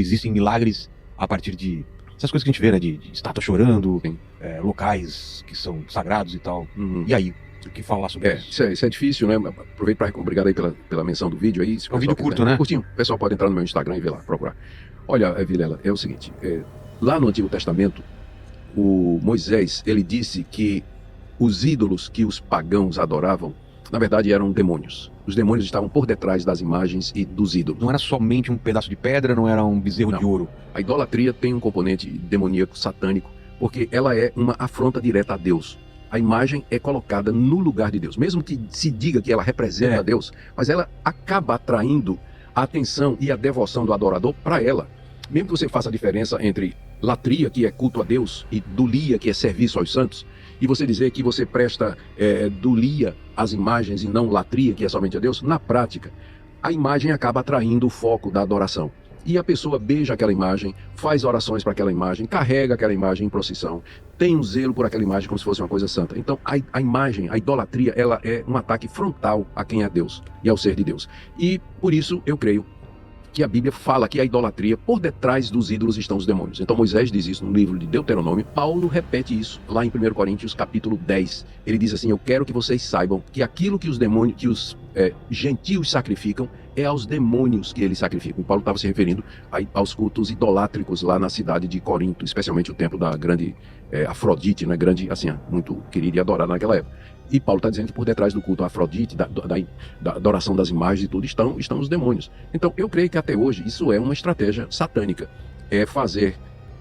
existem milagres a partir de essas coisas que a gente vê, né? De estátua chorando, Sim. locais que são sagrados e tal. Uhum. E aí, o que falar sobre isso? Isso é difícil, né? Aproveito para obrigado aí pela menção do vídeo aí. É um vídeo curto, né? Curtinho. O pessoal pode entrar no meu Instagram e ver lá, procurar. Olha, Vilela, é o seguinte, lá no Antigo Testamento, o Moisés, ele disse que os ídolos que os pagãos adoravam, na verdade eram demônios. Os demônios estavam por detrás das imagens e dos ídolos. Não era somente um pedaço de pedra, não era um bezerro de ouro. A idolatria tem um componente demoníaco, satânico, porque ela é uma afronta direta a Deus. A imagem é colocada no lugar de Deus. Mesmo que se diga que ela representa Deus, mas ela acaba atraindo a atenção e a devoção do adorador para ela. Mesmo que você faça a diferença entre latria, que é culto a Deus, e dulia, que é serviço aos santos, e você dizer que você presta dulia às imagens e não latria, que é somente a Deus, na prática, a imagem acaba atraindo o foco da adoração. E a pessoa beija aquela imagem, faz orações para aquela imagem, carrega aquela imagem em procissão, tem um zelo por aquela imagem como se fosse uma coisa santa. Então a imagem, a idolatria, ela é um ataque frontal a quem é Deus e ao ser de Deus. E por isso eu creio que a Bíblia fala que a idolatria, por detrás dos ídolos estão os demônios. Então Moisés diz isso no livro de Deuteronômio. Paulo repete isso lá em 1 Coríntios capítulo 10. Ele diz assim: eu quero que vocês saibam que aquilo que os demônios, que os gentios sacrificam, é aos demônios que eles sacrificam. E Paulo estava se referindo aos cultos idolátricos lá na cidade de Corinto, especialmente o templo da grande Afrodite, né? Grande, assim, muito querida e adorada naquela época. E Paulo está dizendo que por detrás do culto a Afrodite, da adoração das imagens e tudo, estão os demônios. Então eu creio que até hoje isso é uma estratégia satânica. É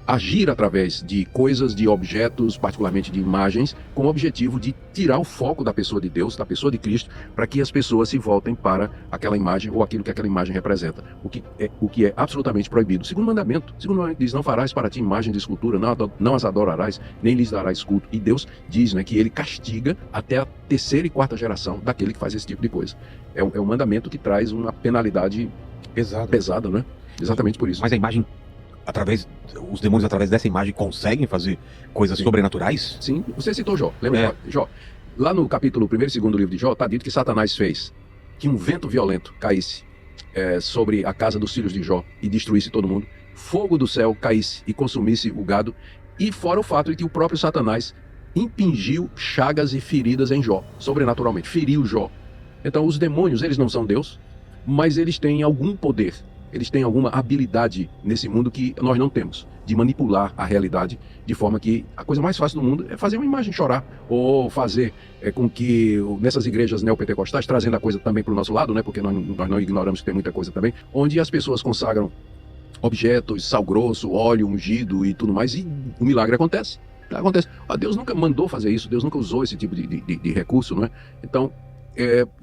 agir através de coisas, de objetos, particularmente de imagens, com o objetivo de tirar o foco da pessoa de Deus, da pessoa de Cristo, para que as pessoas se voltem para aquela imagem ou aquilo que aquela imagem representa. O que é absolutamente proibido. Segundo o mandamento, diz: não farás para ti imagem de escultura, não as adorarás, nem lhes darás culto. E Deus diz, né, que ele castiga até a terceira e quarta geração daquele que faz esse tipo de coisa. É um mandamento que traz uma penalidade pesada, né? Exatamente por isso. Mas a imagem, os demônios através dessa imagem conseguem fazer coisas sobrenaturais? Sim, você citou Jó, lembra de Jó? Lá no capítulo 1º e 2º livro de Jó, está dito que Satanás fez que um vento violento caísse sobre a casa dos filhos de Jó e destruísse todo mundo, fogo do céu caísse e consumisse o gado, e fora o fato de que o próprio Satanás impingiu chagas e feridas em Jó, sobrenaturalmente, feriu Jó. Então os demônios, eles não são Deus, mas eles têm algum poder. Eles têm alguma habilidade nesse mundo que nós não temos, de manipular a realidade, de forma que a coisa mais fácil do mundo é fazer uma imagem chorar, ou fazer com que, nessas igrejas neopentecostais, trazendo a coisa também para o nosso lado, né, porque nós não ignoramos que tem muita coisa também, onde as pessoas consagram objetos, sal grosso, óleo ungido e tudo mais, e o milagre acontece. Deus nunca mandou fazer isso, Deus nunca usou esse tipo de recurso, não é? Então,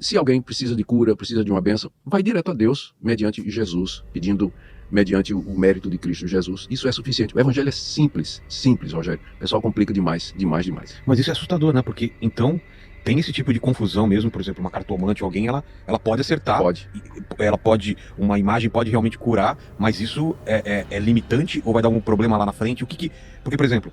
se alguém precisa de cura, precisa de uma bênção, vai direto a Deus, mediante Jesus, pedindo mediante o mérito de Cristo Jesus. Isso é suficiente. O evangelho é simples, Rogério. O pessoal complica demais. Mas isso é assustador, né? Porque, então, tem esse tipo de confusão mesmo. Por exemplo, uma cartomante ou alguém, ela pode acertar. Pode. Uma imagem pode realmente curar, mas isso é limitante ou vai dar algum problema lá na frente? Porque, por exemplo,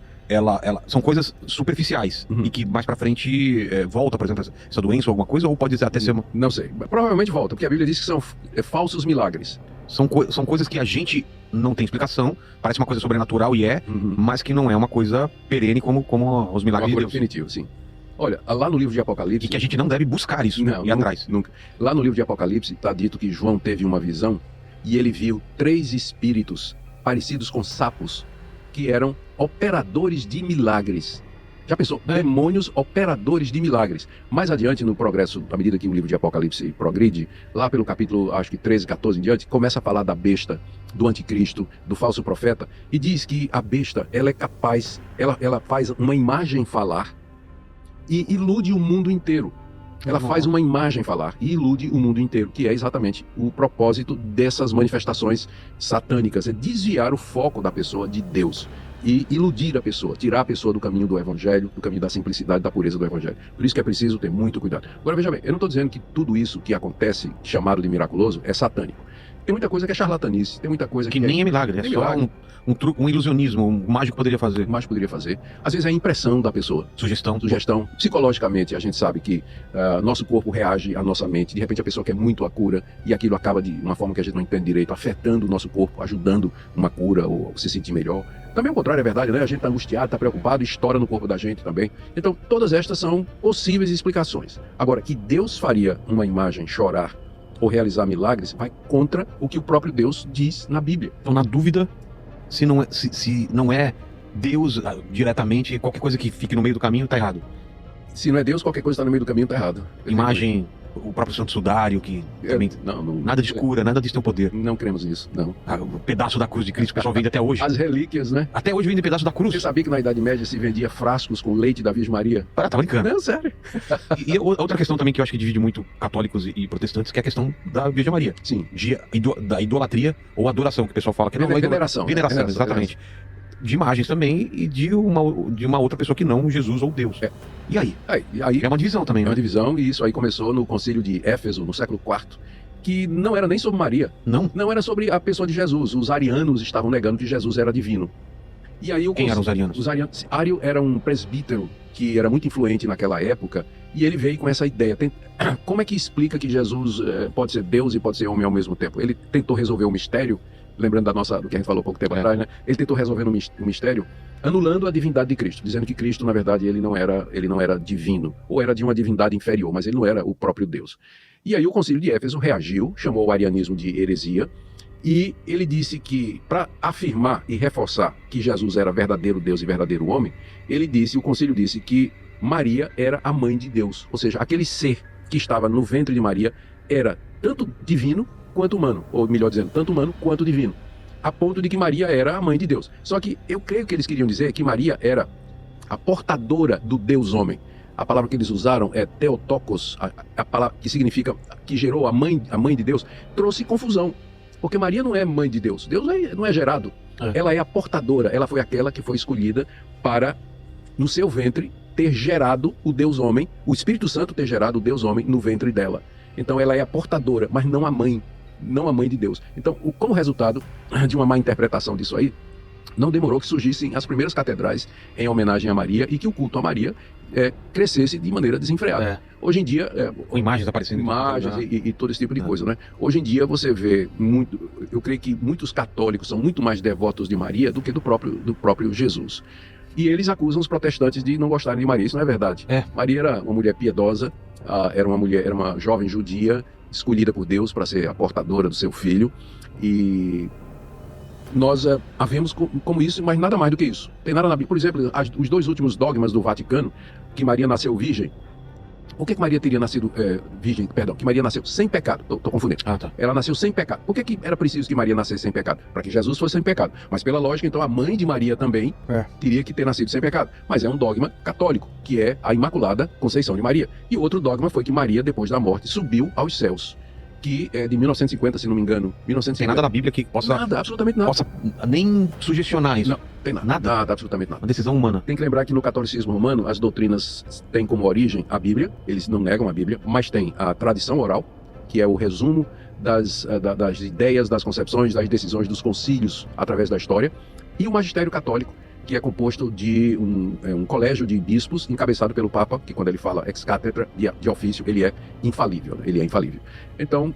são coisas superficiais e que mais pra frente volta, por exemplo, essa doença ou alguma coisa, ou pode até ser uma... Não sei. Provavelmente volta, porque a Bíblia diz que são falsos milagres. São coisas que a gente não tem explicação, parece uma coisa sobrenatural mas que não é uma coisa perene como os milagres de Deus. Definitivo, sim. Olha, lá no livro de Apocalipse... E que a gente não deve buscar isso, ir atrás. Nunca. Lá no livro de Apocalipse está dito que João teve uma visão e ele viu 3 espíritos parecidos com sapos, que eram operadores de milagres. Já pensou? Demônios operadores de milagres. Mais adiante no progresso, à medida que o livro de Apocalipse progride, lá pelo capítulo, acho que 13, 14 em diante, começa a falar da besta, do anticristo, do falso profeta, e diz que a besta, ela é capaz, ela faz uma imagem falar e ilude o mundo inteiro. Ela faz uma imagem falar e ilude o mundo inteiro, que é exatamente o propósito dessas manifestações satânicas, é desviar o foco da pessoa de Deus e iludir a pessoa, tirar a pessoa do caminho do evangelho, do caminho da simplicidade, da pureza do evangelho. Por isso que é preciso ter muito cuidado. Agora veja bem, eu não estou dizendo que tudo isso que acontece, chamado de miraculoso, é satânico. Tem muita coisa que é charlatanice, tem muita coisa Que nem é milagre, é nem só milagre. um truque, um ilusionismo, um mágico poderia fazer. mais poderia fazer. Às vezes é a impressão da pessoa. Sugestão. Sugestão. Psicologicamente, a gente sabe que nosso corpo reage à nossa mente. De repente, a pessoa quer muito a cura e aquilo acaba de uma forma que a gente não entende direito, afetando o nosso corpo, ajudando uma cura ou se sentir melhor. Também o contrário é verdade, né? A gente está angustiado, está preocupado, estoura no corpo da gente também. Então, todas estas são possíveis explicações. Agora, que Deus faria uma imagem chorar ou realizar milagres, vai contra o que o próprio Deus diz na Bíblia. Então, na dúvida, se não é Deus diretamente, qualquer coisa que fique no meio do caminho tá errado. Se não é Deus, qualquer coisa que está no meio do caminho está errado. Imagem, o próprio Santo Sudário, que também, nada de cura, nada disso tem poder. Não cremos nisso, não. O pedaço da cruz de Cristo, o pessoal vende até hoje. As relíquias, né? Até hoje vende pedaço da cruz. Você sabia que na Idade Média se vendia frascos com leite da Virgem Maria? Ah, tá brincando. Não, sério. E outra questão também que eu acho que divide muito católicos e protestantes, que é a questão da Virgem Maria. Sim. Da idolatria ou adoração, que o pessoal fala que não é Veneração. Veneração, exatamente. De imagens também e de uma outra pessoa que não Jesus ou Deus. É. E aí? Aí É uma divisão também, é né? uma divisão, e isso aí começou no Concílio de Éfeso, no século IV, que não era nem sobre Maria, Não? não era sobre a pessoa de Jesus. Os arianos estavam negando que Jesus era divino. E aí Quem eram os arianos? Os arianos. Ário era um presbítero que era muito influente naquela época, e ele veio com essa ideia. Como é que explica que Jesus pode ser Deus e pode ser homem ao mesmo tempo? Ele tentou resolver o mistério, lembrando do que a gente falou pouco tempo atrás, né? Ele tentou resolver o mistério anulando a divindade de Cristo, dizendo que Cristo, na verdade, ele não era divino, ou era de uma divindade inferior, mas ele não era o próprio Deus. E aí o Concílio de Éfeso reagiu, chamou o arianismo de heresia, e ele disse que, para afirmar e reforçar que Jesus era verdadeiro Deus e verdadeiro homem, o concílio disse que Maria era a mãe de Deus, ou seja, aquele ser que estava no ventre de Maria era tanto divino quanto humano, ou melhor dizendo, tanto humano quanto divino, a ponto de que Maria era a mãe de Deus. Só que eu creio que eles queriam dizer que Maria era a portadora do Deus homem. A palavra que eles usaram é Theotokos, a palavra que significa que gerou a mãe de Deus, trouxe confusão. Porque Maria não é mãe de Deus. Deus não é gerado. Ela é a portadora. Ela foi aquela que foi escolhida para, no seu ventre, ter gerado o Deus homem, o Espírito Santo ter gerado o Deus homem no ventre dela. Então ela é a portadora, mas não a mãe de Deus. Então, como resultado de uma má interpretação disso aí, não demorou que surgissem as primeiras catedrais em homenagem a Maria e que o culto a Maria crescesse de maneira desenfreada. Hoje em dia... Com imagens aparecendo. Imagens e todo esse tipo de coisa, né? Hoje em dia você vê muito... Eu creio que muitos católicos são muito mais devotos de Maria do que do próprio Jesus. E eles acusam os protestantes de não gostarem de Maria. Isso não é verdade. Maria era uma mulher piedosa, era uma jovem judia, escolhida por Deus para ser a portadora do seu filho. E nós a vemos como isso, mas nada mais do que isso. Tem nada na Bíblia. Por exemplo, os dois últimos dogmas do Vaticano, que Maria nasceu virgem. Por que Maria teria nascido virgem? Perdão, que Maria nasceu sem pecado. Tô confundindo. Tá. Ela nasceu sem pecado. Por que era preciso que Maria nascesse sem pecado? Para que Jesus fosse sem pecado. Mas pela lógica, então, a mãe de Maria também teria que ter nascido sem pecado. Mas é um dogma católico, que é a Imaculada Conceição de Maria. E outro dogma foi que Maria, depois da morte, subiu aos céus. Que é de 1950, se não me engano. 1950. Tem nada na Bíblia que possa... Nada, absolutamente nada. Possa nem sugestionar isso. Não, tem nada. Nada, absolutamente nada. Uma decisão humana. Tem que lembrar que no catolicismo romano, as doutrinas têm como origem a Bíblia, eles não negam a Bíblia, mas tem a tradição oral, que é o resumo das ideias, das concepções, das decisões dos concílios através da história, e o magistério católico, que é composto de um colégio de bispos encabeçado pelo Papa, que quando ele fala ex cátedra de ofício, ele é infalível, né? Ele é infalível. Então,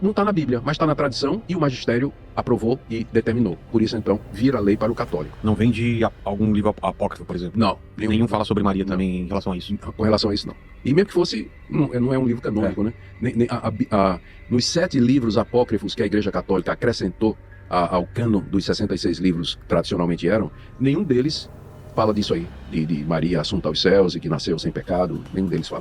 não está na Bíblia, mas está na tradição, e o magistério aprovou e determinou. Por isso, então, vira lei para o católico. Não vem de algum livro apócrifo, por exemplo? Não. Nenhum fala sobre Maria também em relação a isso? Com relação a isso, não. E mesmo que fosse, não é um livro canônico, né? Nos 7 livros apócrifos que a Igreja Católica acrescentou ao cânon dos 66 livros que tradicionalmente eram, nenhum deles fala disso aí, de Maria assunta aos céus e que nasceu sem pecado, nenhum deles fala.